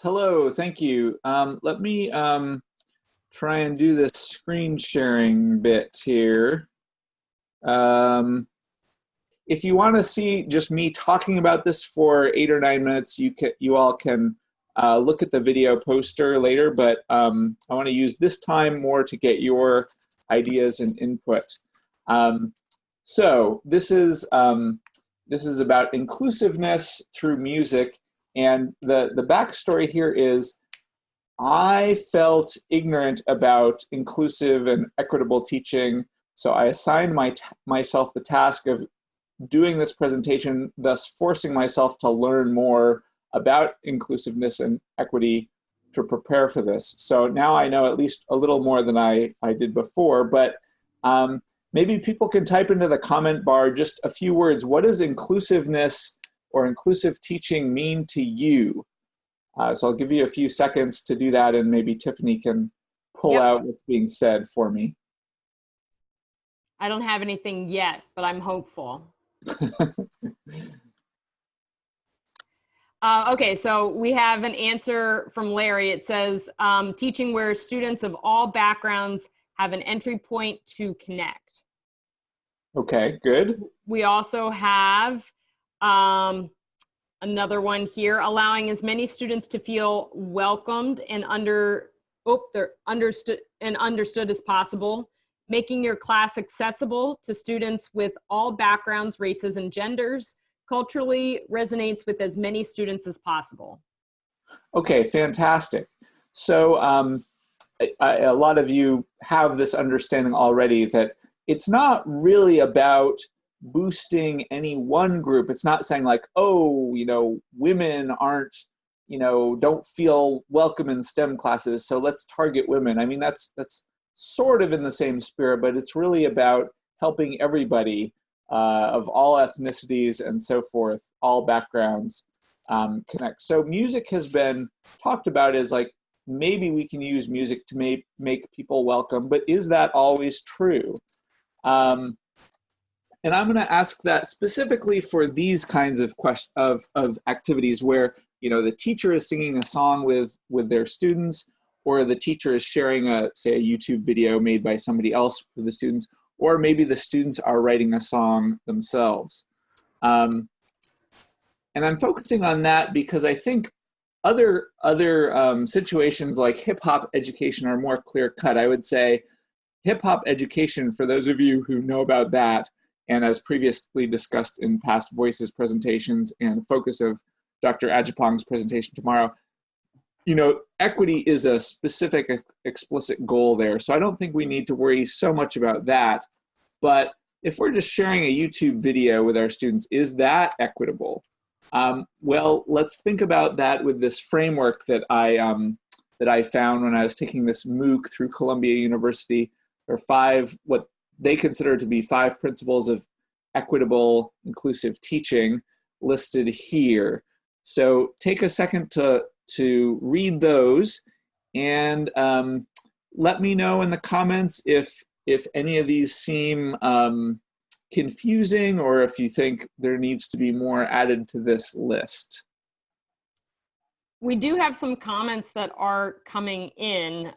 Hello, thank you. Let me try and do this screen sharing bit here. If you want to see just me talking about this for 8 or 9 minutes, you all can look at the video poster later, but I want to use this time more to get your ideas and input. So this is about inclusiveness through music, and the backstory here is I felt ignorant about inclusive and equitable teaching, so I assigned myself the task of doing this presentation, thus forcing myself to learn more about inclusiveness and equity to prepare for this. So now I know at least a little more than I did before, but maybe people can type into the comment bar just a few words. What does inclusiveness or inclusive teaching mean to you? So I'll give you a few seconds to do that, and maybe Tiffany can pull out what's being said for me. I don't have anything yet, but I'm hopeful. Okay, so we have an answer from Larry. It says, teaching where students of all backgrounds have an entry point to connect. Okay, good. We also have another one here, allowing as many students to feel welcomed and understood as possible, making your class accessible to students with all backgrounds, races, and genders, culturally resonates with as many students as possible. Okay, fantastic. So a lot of you have this understanding already that it's not really about boosting any one group. It's not saying like, oh, women aren't, don't feel welcome in STEM classes, so let's target women. I mean, that's sort of in the same spirit, but it's really about helping everybody of all ethnicities and so forth, all backgrounds connect. So music has been talked about as like, maybe we can use music to make people welcome, but is that always true? And I'm going to ask that specifically for these kinds of of activities where the teacher is singing a song with their students, or the teacher is sharing say a YouTube video made by somebody else with the students, or maybe the students are writing a song themselves. And I'm focusing on that because I think other situations like hip hop education are more clear cut. I would say hip hop education, for those of you who know about that, and as previously discussed in past Voices presentations and the focus of Dr. Ajapong's presentation tomorrow, equity is a specific explicit goal there. So I don't think we need to worry so much about that. But if we're just sharing a YouTube video with our students, is that equitable? Well, let's think about that with this framework that I found when I was taking this MOOC through Columbia University. There are 5, what they consider to be 5 principles of equitable, inclusive teaching listed here. So take a second to read those, and let me know in the comments if any of these seem confusing, or if you think there needs to be more added to this list. We do have some comments that are coming in,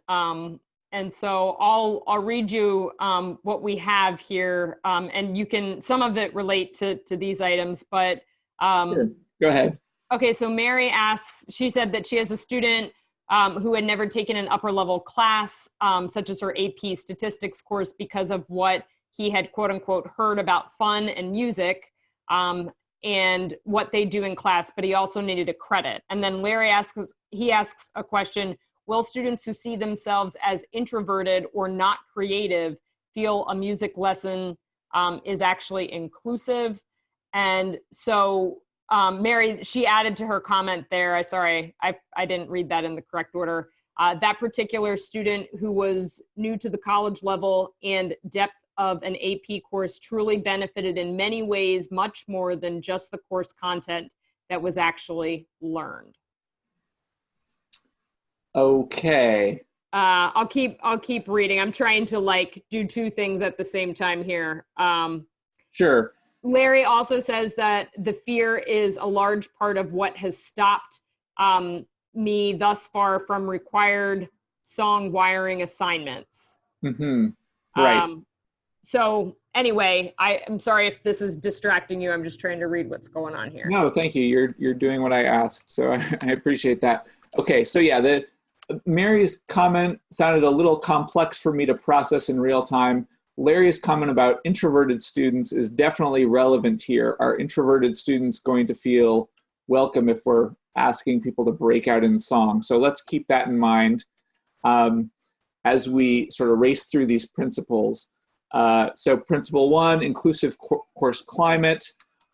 and so I'll read you what we have here, and you can, some of it relate to these items, but sure. Go ahead. Okay, so Mary asks, she said that she has a student who had never taken an upper level class, such as her AP statistics course, because of what he had quote unquote heard about fun and music and what they do in class, but he also needed a credit. And then Larry asks a question: will students who see themselves as introverted or not creative feel a music lesson is actually inclusive? And so Mary, she added to her comment there, I didn't read that in the correct order. That particular student who was new to the college level and depth of an AP course truly benefited in many ways, much more than just the course content that was actually learned. Okay. I'll keep reading. I'm trying to do 2 things at the same time here. Sure. Larry also says that the fear is a large part of what has stopped me thus far from required song wiring assignments. Mm-hmm. Right. So anyway, I'm sorry if this is distracting you. I'm just trying to read what's going on here. No, thank you. You're doing what I asked, so I appreciate that. Okay, so yeah, Mary's comment sounded a little complex for me to process in real time. Larry's comment about introverted students is definitely relevant here. Are introverted students going to feel welcome if we're asking people to break out in song? So let's keep that in mind as we sort of race through these principles. So principle 1, inclusive course climate.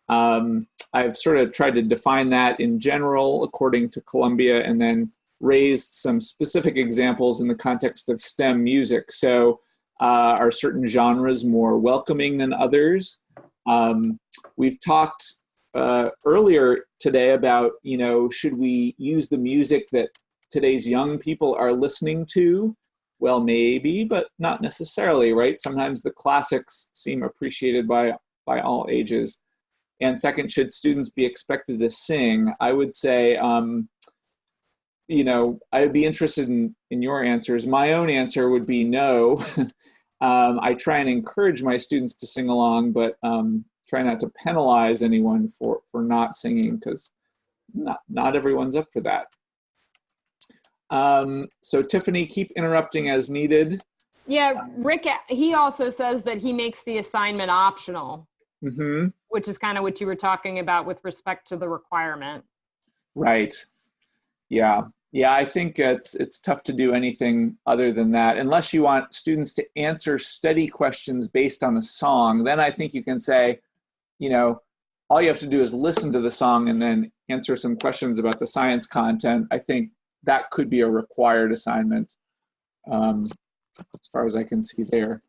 I've sort of tried to define that in general according to Columbia, and then raised some specific examples in the context of STEM music. So are certain genres more welcoming than others? We've talked earlier today about, should we use the music that today's young people are listening to? Well, maybe, but not necessarily, right? Sometimes the classics seem appreciated by all ages. And second, should students be expected to sing? I would say, I'd be interested in your answers. My own answer would be no. I try and encourage my students to sing along, but try not to penalize anyone for not singing, because not everyone's up for that. So Tiffany, keep interrupting as needed. Yeah, Rick, he also says that he makes the assignment optional, mm-hmm. which is kind of what you were talking about with respect to the requirement. Right. Yeah. Yeah, I think it's tough to do anything other than that. Unless you want students to answer study questions based on a song, then I think you can say, all you have to do is listen to the song and then answer some questions about the science content. I think that could be a required assignment, as far as I can see there.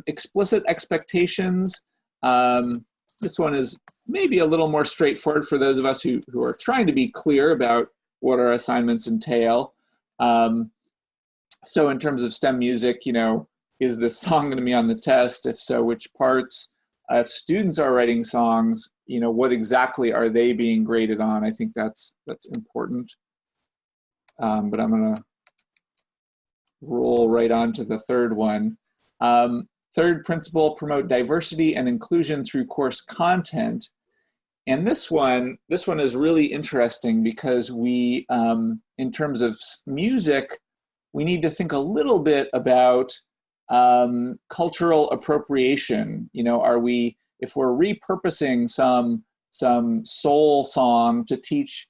Explicit expectations. This one is maybe a little more straightforward for those of us who are trying to be clear about what our assignments entail. So in terms of STEM music, is this song going to be on the test? If so, which parts? If students are writing songs, what exactly are they being graded on? I think that's important. But I'm going to roll right on to the third one. Third principle, promote diversity and inclusion through course content. And this one is really interesting because we, in terms of music, we need to think a little bit about cultural appropriation. If we're repurposing some soul song to teach,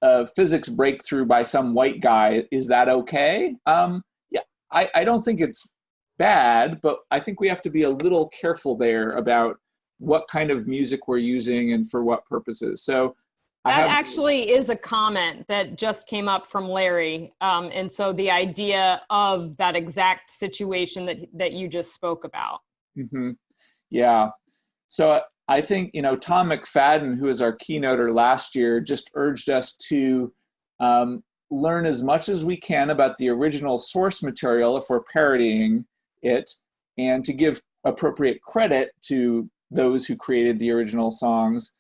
a physics breakthrough by some white guy, is that okay? Yeah, I don't think it's bad, but I think we have to be a little careful there about what kind of music we're using and for what purposes. So that actually is a comment that just came up from Larry. And so the idea of that exact situation that you just spoke about. Mm-hmm. Yeah. So I think, Tom McFadden, who was our keynoter last year, just urged us to learn as much as we can about the original source material if we're parodying it, and to give appropriate credit to those who created the original songs.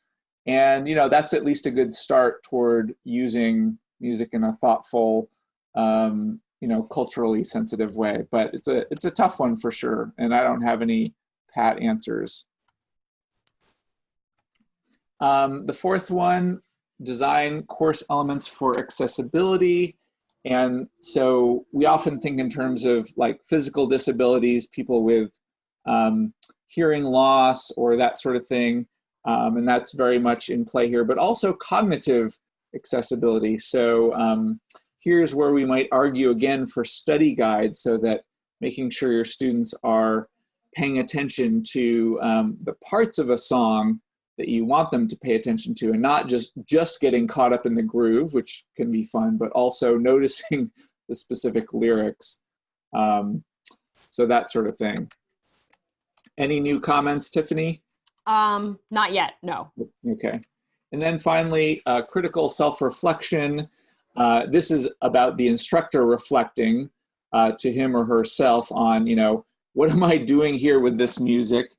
And, that's at least a good start toward using music in a thoughtful, culturally sensitive way. But it's a tough one for sure. And I don't have any pat answers. The fourth one, design course elements for accessibility. And so we often think in terms of like physical disabilities, people with hearing loss or that sort of thing. And that's very much in play here, but also cognitive accessibility. So here's where we might argue again for study guides, so that making sure your students are paying attention to the parts of a song that you want them to pay attention to, and not just getting caught up in the groove, which can be fun, but also noticing the specific lyrics. So that sort of thing. Any new comments, Tiffany? Not yet, no. Okay. And then finally, critical self-reflection. This is about the instructor reflecting to him or herself on, what am I doing here with this music?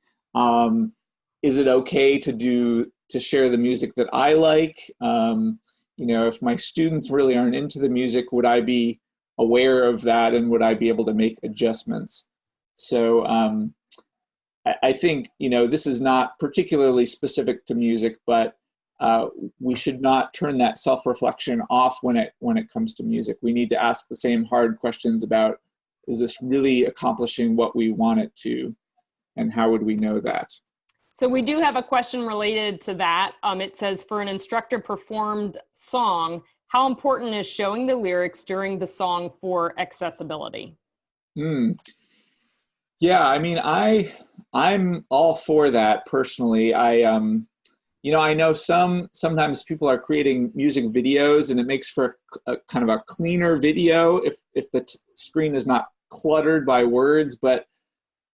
Is it okay to do to share the music that I like? You know, if my students really aren't into the music, would I be aware of that, and would I be able to make adjustments? So I think, you know, this is not particularly specific to music, but we should not turn that self-reflection off when it comes to music. We need to ask the same hard questions about, is this really accomplishing what we want it to, and how would we know that? So we do have a question related to that. It says, for an instructor performed song, how important is showing the lyrics during the song for accessibility? Yeah, I mean, I'm all for that personally. You know, I know sometimes people are creating music videos, and it makes for a kind of a cleaner video if the screen is not cluttered by words. But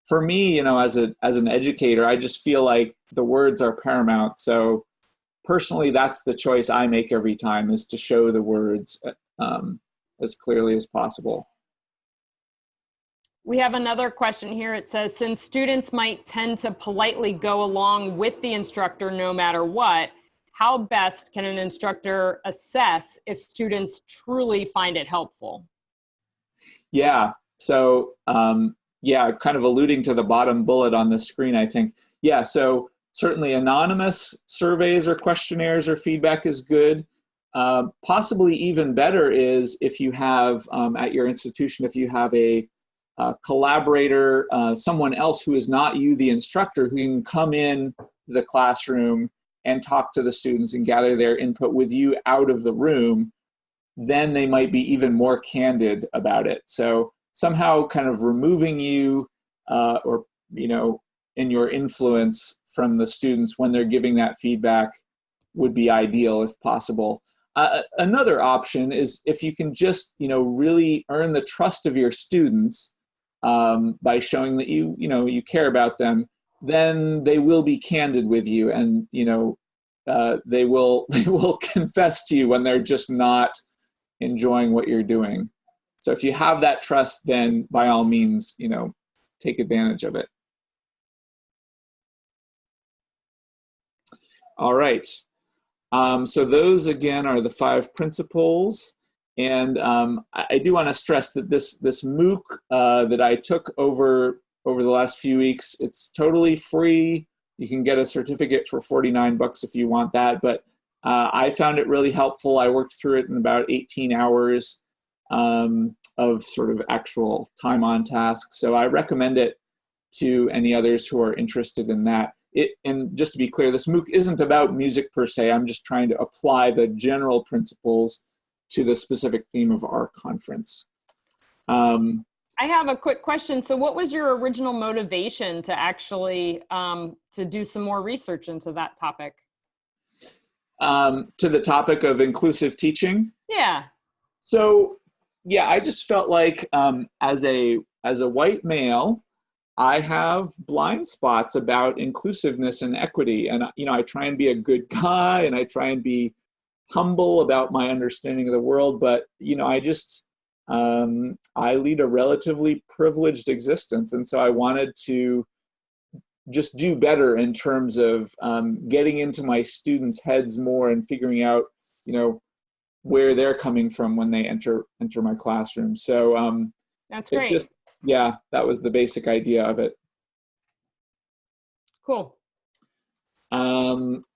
for me, you know, as an educator, I just feel like the words are paramount. So personally, that's the choice I make every time, is to show the words as clearly as possible. We have another question here. It says, since students might tend to politely go along with the instructor no matter what, how best can an instructor assess if students truly find it helpful? Yeah, so yeah, kind of alluding to the bottom bullet on the screen, I think. Yeah, so certainly anonymous surveys or questionnaires or feedback is good. Possibly even better is if you have, at your institution, if you have a collaborator, someone else who is not you, the instructor, who can come in the classroom and talk to the students and gather their input with you out of the room, then they might be even more candid about it. So somehow kind of removing you or, you know, in your influence from the students when they're giving that feedback would be ideal if possible. Another option is if you can just, you know, really earn the trust of your students by showing that you care about them, then they will be candid with you, and they will confess to you when they're just not enjoying what you're doing. So if you have that trust, then by all means, take advantage of it. All right. So those again are the 5 principles. And I do want to stress that this MOOC that I took over the last few weeks, it's totally free. You can get a certificate for $49 if you want that. But I found it really helpful. I worked through it in about 18 hours of sort of actual time on task. So I recommend it to any others who are interested in that. And just to be clear, this MOOC isn't about music per se. I'm just trying to apply the general principles to the specific theme of our conference. I have a quick question. So what was your original motivation to actually to do some more research into that topic? To the topic of inclusive teaching? Yeah. So yeah, I just felt like as a white male, I have blind spots about inclusiveness and equity. And I try and be a good guy, and I try and be humble about my understanding of the world, but I just I lead a relatively privileged existence, and so I wanted to just do better in terms of getting into my students' heads more and figuring out where they're coming from when they enter my classroom. So that's great. Yeah, that was the basic idea of it. Cool.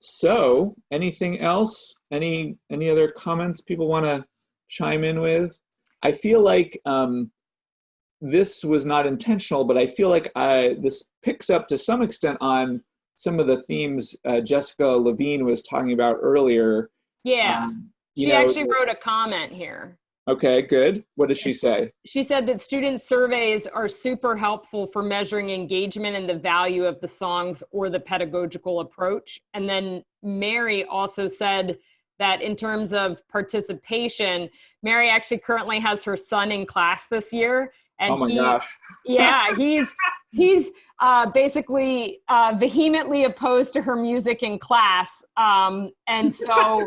So anything else? Any other comments people want to chime in with? I feel like this was not intentional, but I feel like this picks up to some extent on some of the themes Jessica Levine was talking about earlier. Yeah, she actually wrote a comment here. Okay, good. What does she say? She said that student surveys are super helpful for measuring engagement and the value of the songs or the pedagogical approach. And then Mary also said that in terms of participation, Mary actually currently has her son in class this year. And oh my gosh. Yeah, he's basically vehemently opposed to her music in class. And so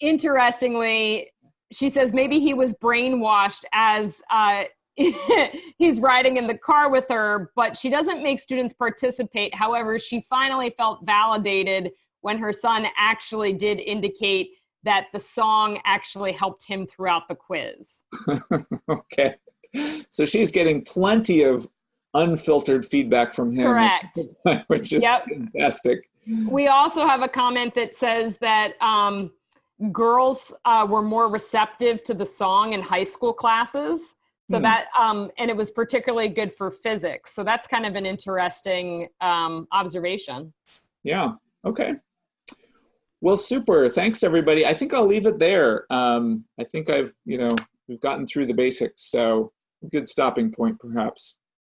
interestingly, she says maybe he was brainwashed as he's riding in the car with her, but she doesn't make students participate. However, she finally felt validated when her son actually did indicate that the song actually helped him throughout the quiz. Okay. So she's getting plenty of unfiltered feedback from him. Correct. Which is fantastic. We also have a comment that says that girls were more receptive to the song in high school classes. So that, and it was particularly good for physics. So that's kind of an interesting observation. Yeah. Okay. Well, super. Thanks, everybody. I think I'll leave it there. I think we've gotten through the basics. So good stopping point, perhaps.